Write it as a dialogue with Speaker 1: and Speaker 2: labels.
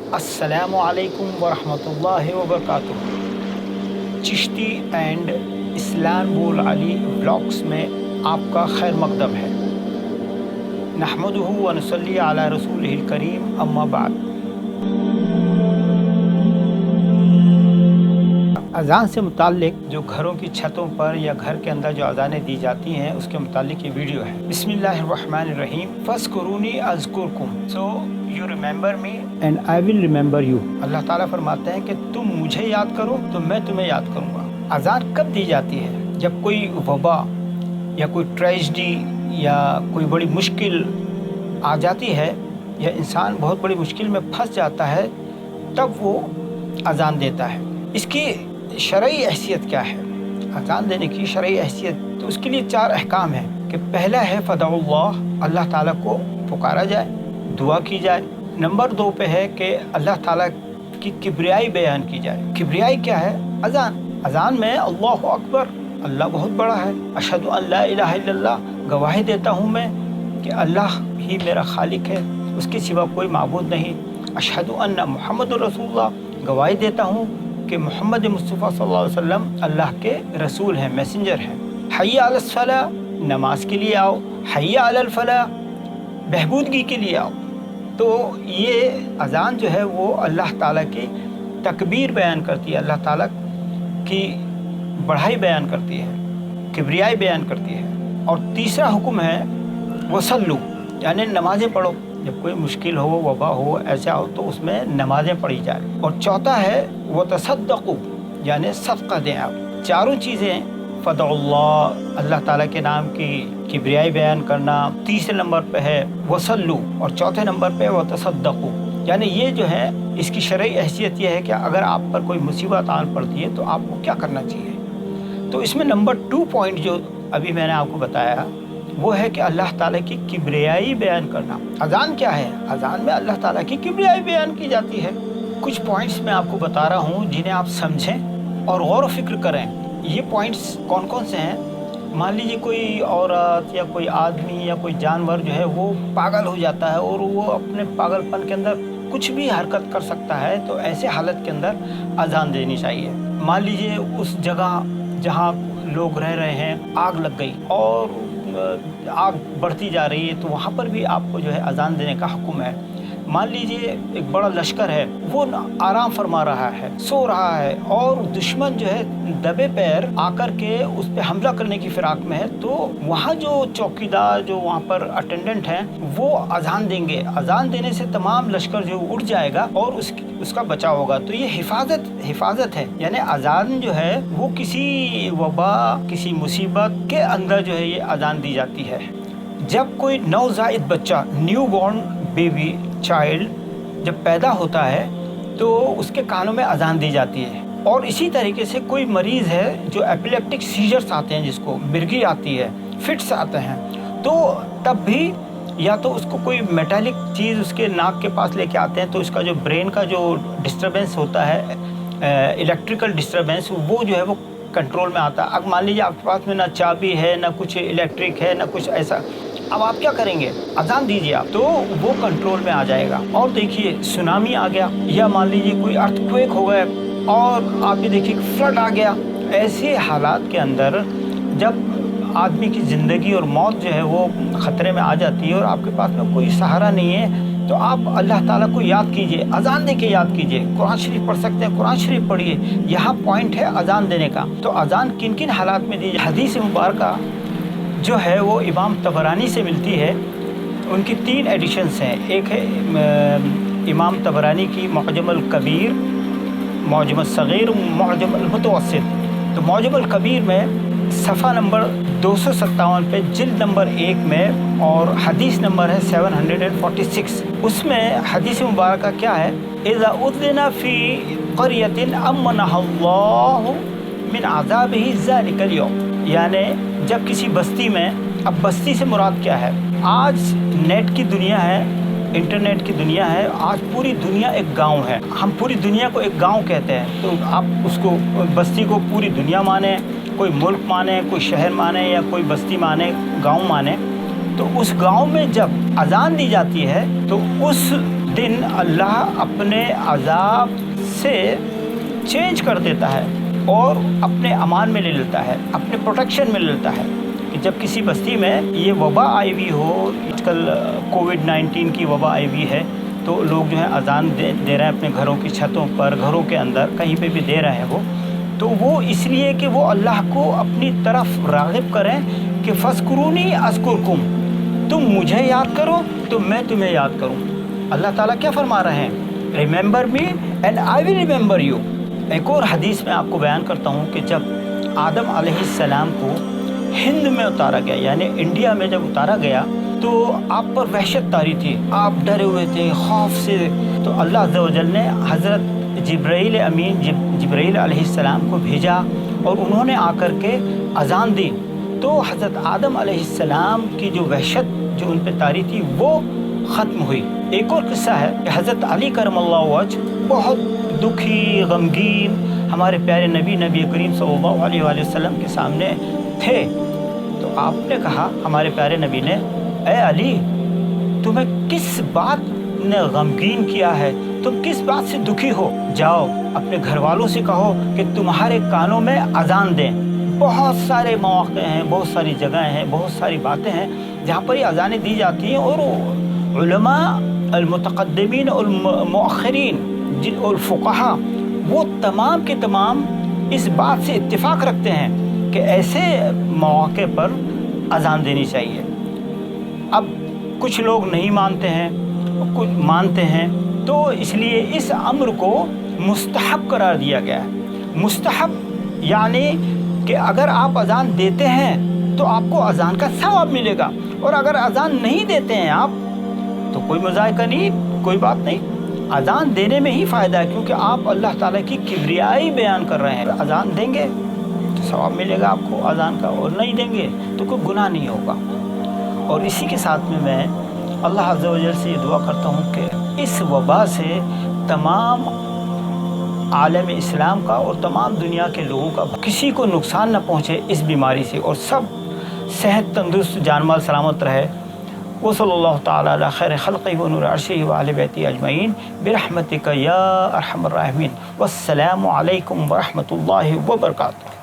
Speaker 1: السلام علیکم ورحمۃ اللہ وبرکاتہ۔ چشتی اینڈ اسلام علی بلاگس میں آپ کا خیر مقدم ہے۔ نحمدہ و نصلی علی رسولہ الکریم، اما بعد۔ اذان سے متعلق جو گھروں کی چھتوں پر یا گھر کے اندر جو اذانیں دی جاتی ہیں اس کے متعلق یہ ویڈیو ہے۔ بسم اللہ الرحمن الرحیم۔ فَاذْكُرُونِي أَذْكُرْكُمْ، so you remember me and I will remember you۔ اللہ تعالیٰ فرماتے ہیں کہ تم مجھے یاد کرو تو میں تمہیں یاد کروں گا۔ اذان کب دی جاتی ہے؟ جب کوئی وبا یا کوئی ٹریجڈی یا کوئی بڑی مشکل آ جاتی ہے یا انسان بہت بڑی مشکل میں پھنس جاتا ہے، تب وہ اذان دیتا ہے۔ اس کی شرعی حیثیت کیا ہے؟ اذان دینے کی شرعی حیثیت تو اس کے لیے 4 احکام ہیں کہ پہلا ہے فدعوا اللہ، اللہ تعالیٰ کو پکارا جائے، دعا کی جائے۔ نمبر 2 پہ ہے کہ اللہ تعالیٰ کی کبریائی بیان کی جائے۔ کبریائی کیا ہے؟ اذان میں اللہ اکبر، اللہ بہت بڑا ہے، اشہد ان لا الہ الا اللہ، گواہی دیتا ہوں میں کہ اللہ ہی میرا خالق ہے، اس کے سوا کوئی معبود نہیں۔ اشہد ان محمد رسول اللہ، گواہی دیتا ہوں کہ محمد مصطفیٰ صلی اللہ علیہ وسلم اللہ کے رسول ہیں، میسنجر ہیں۔ حی علی الصلاۃ، نماز کے لیے آؤ۔ حی علی الفلاح، بہبودگی کے لیے آؤ۔ تو یہ اذان جو ہے وہ اللہ تعالیٰ کی تکبیر بیان کرتی ہے، اللہ تعالیٰ کی بڑائی بیان کرتی ہے، کبریائی بیان کرتی ہے۔ اور تیسرا حکم ہے وصلو، یعنی نمازیں پڑھو۔ جب کوئی مشکل ہو، وبا ہو، ایسا ہو تو اس میں نمازیں پڑھی جائیں۔ اور چوتھا ہے وتصدقوا، یعنی صدقہ دیں آپ۔ چاروں چیزیں فدعوا اللہ، اللہ تعالیٰ کے نام کی کبریائی بیان کرنا، تیسرے نمبر پہ ہے وصلو، اور چوتھے نمبر پہ وتصدقوا۔ یعنی یہ جو ہے اس کی شرعی حیثیت یہ ہے کہ اگر آپ پر کوئی مصیبت آن پڑتی ہے تو آپ کو کیا کرنا چاہیے۔ تو اس میں نمبر 2 پوائنٹ جو ابھی میں نے آپ کو بتایا وہ ہے کہ اللہ تعالیٰ کی کبریائی بیان کرنا۔ اذان کیا ہے؟ اذان میں اللہ تعالیٰ کی کبریائی بیان کی جاتی ہے۔ کچھ پوائنٹس میں آپ کو بتا رہا ہوں جنہیں آپ سمجھیں اور غور و فکر کریں۔ یہ پوائنٹس کون کون سے ہیں؟ مان لیجیے کوئی عورت یا کوئی آدمی یا کوئی جانور جو ہے وہ پاگل ہو جاتا ہے اور وہ اپنے پاگل پن کے اندر کچھ بھی حرکت کر سکتا ہے، تو ایسے حالت کے اندر اذان دینی چاہیے۔ مان لیجیے اس جگہ جہاں لوگ رہ رہے ہیں آگ لگ گئی اور آگ بڑھتی جا رہی ہے، تو وہاں پر بھی آپ کو جو ہے اذان دینے کا حکم ہے۔ مان لیجیے ایک بڑا لشکر ہے، وہ آرام فرما رہا ہے، سو رہا ہے، اور دشمن جو ہے دبے پیر آ کر کے اس پہ حملہ کرنے کی فراق میں ہے، تو وہاں جو چوکیدار جو وہاں پر اٹینڈنٹ ہیں وہ اذان دیں گے۔ اذان دینے سے تمام لشکر جو اٹھ جائے گا اور اس کا بچاؤ ہوگا۔ تو یہ حفاظت ہے، یعنی اذان جو ہے وہ کسی وبا، کسی مصیبت کے اندر جو ہے یہ اذان دی جاتی ہے۔ جب کوئی نوزائیدہ بچہ، نیو بورن بیبی چائلڈ جب پیدا ہوتا ہے تو اس کے کانوں میں اذان دی جاتی ہے۔ اور اسی طریقے سے کوئی مریض ہے جو ایپیلیپٹک سیجرز آتے ہیں، جس کو مرگی آتی ہے، فٹس آتے ہیں، تو تب بھی یا تو اس کو کوئی میٹالک چیز اس کے ناک کے پاس لے کے آتے ہیں، تو اس کا جو برین کا جو ڈسٹربنس ہوتا ہے، الیکٹریکل ڈسٹربنس، وہ جو ہے وہ کنٹرول میں آتا ہے۔ اب مان لیجیے آپ کے پاس میں نہ چابی ہے، نہ کچھ الیکٹرک ہے، نہ کچھ ایسا، اب آپ کیا کریں گے؟ اذان دیجیے آپ، تو وہ کنٹرول میں آ جائے گا۔ اور دیکھیے سونامی آ گیا، یا مان لیجیے کوئی ارتھ کویک ہو گئے، اور آپ یہ دیکھیے فلڈ آ گیا۔ ایسے حالات کے اندر جب آدمی کی زندگی اور موت جو ہے وہ خطرے میں آ جاتی ہے اور آپ کے پاس میں کوئی سہارا نہیں ہے، تو آپ اللہ تعالیٰ کو یاد کیجئے، اذان دے کے یاد کیجئے۔ قرآن شریف پڑھ سکتے ہیں، قرآن شریف پڑھیے۔ یہاں پوائنٹ ہے اذان دینے کا۔ تو اذان کن کن حالات میں دیجیے؟ حدیث مبارکہ جو ہے وہ امام طبرانی سے ملتی ہے۔ ان کی 3 ایڈیشنز ہیں۔ ایک ہے امام طبرانی کی معجم الکبیر، معجم الصغیر، معجم المتوسط۔ تو معجم الکبیر میں صفحہ نمبر 257 پہ، جلد نمبر 1 میں، اور حدیث نمبر ہے 746۔ اس میں حدیث مبارکہ کیا ہے؟ اذا اذن فی قریۃ امنها اللہ من عذابہ ذلک اليوم، یعنی جب کسی بستی میں، اب بستی سے مراد کیا ہے؟ آج نیٹ کی دنیا ہے، انٹرنیٹ کی دنیا ہے، آج پوری دنیا ایک گاؤں ہے۔ ہم پوری دنیا کو ایک گاؤں کہتے ہیں، تو آپ اس کو، بستی کو پوری دنیا مانیں، کوئی ملک مانے، کوئی شہر مانے، یا کوئی بستی مانے، گاؤں مانے۔ تو اس گاؤں میں جب اذان دی جاتی ہے تو اس دن اللہ اپنے عذاب سے چینج کر دیتا ہے اور اپنے امان میں لے لیتا ہے، اپنے پروٹیکشن میں لے لیتا ہے کہ جب کسی بستی میں یہ وبا آئی ہوئی ہو، آج کل کووڈ-19 کی وبا آئی ہوئی ہے، تو لوگ جو ہے اذان دے رہے ہیں اپنے گھروں کی چھتوں پر، گھروں کے اندر، کہیں پہ بھی دے رہے ہیں وہ، تو وہ اس لیے کہ وہ اللہ کو اپنی طرف راغب کریں کہ فَاذْكُرُونِي أَذْكُرْكُمْ، تم مجھے یاد کرو تو میں تمہیں یاد کروں۔ اللہ تعالیٰ کیا فرما رہے ہیں؟ Remember me and I will remember you. ایک اور حدیث میں آپ کو بیان کرتا ہوں کہ جب آدم علیہ السلام کو ہند میں اتارا گیا، یعنی انڈیا میں جب اتارا گیا، تو آپ پر وحشت طاری تھی، آپ ڈرے ہوئے تھے خوف سے، تو اللہ عز و جل نے حضرت جبرائیل امین جبرائیل علیہ السلام کو بھیجا اور انہوں نے آ کر کے اذان دی، تو حضرت آدم علیہ السلام کی جو وحشت جو ان پہ طاری تھی وہ ختم ہوئی۔ ایک اور قصہ ہے کہ حضرت علی کرم اللہ وجہ بہت دکھی غمگین ہمارے پیارے نبی کریم صلی اللہ علیہ وآلہ وسلم کے سامنے تھے، تو آپ نے کہا، ہمارے پیارے نبی نے، اے علی، تمہیں کس بات نے غمگین کیا ہے، تم کس بات سے دکھی ہو؟ جاؤ اپنے گھر والوں سے کہو کہ تمہارے کانوں میں اذان دیں۔ بہت سارے مواقع ہیں، بہت ساری جگہیں ہیں، بہت ساری باتیں ہیں جہاں پر یہ اذانیں دی جاتی ہیں، اور علماء المتقدمین اور المؤخرین الفقہاء وہ تمام کے تمام اس بات سے اتفاق رکھتے ہیں کہ ایسے مواقع پر اذان دینی چاہیے۔ اب کچھ لوگ نہیں مانتے ہیں، کچھ مانتے ہیں، تو اس لیے اس امر کو مستحب قرار دیا گیا ہے۔ مستحب یعنی کہ اگر آپ اذان دیتے ہیں تو آپ کو اذان کا ثواب ملے گا، اور اگر اذان نہیں دیتے ہیں آپ تو کوئی مذائقہ نہیں، کوئی بات نہیں۔ اذان دینے میں ہی فائدہ ہے، کیونکہ آپ اللہ تعالیٰ کی کبریائی بیان کر رہے ہیں۔ اذان دیں گے تو ثواب ملے گا آپ کو اذان کا، اور نہیں دیں گے تو کوئی گناہ نہیں ہوگا۔ اور اسی کے ساتھ میں اللہ عز و جل سے یہ دعا کرتا ہوں کہ اس وبا سے تمام عالم اسلام کا اور تمام دنیا کے لوگوں کا کسی کو نقصان نہ پہنچے اس بیماری سے، اور سب صحت تندرست جان مال سلامت رہے۔ وصلی اللہ تعالی علی خیر خلقہ و نور عرشہ و اہل بیتہ اجمعین برحمتک یا ارحم الراحمین۔ والسلام علیکم ورحمۃ اللہ وبرکاتہ۔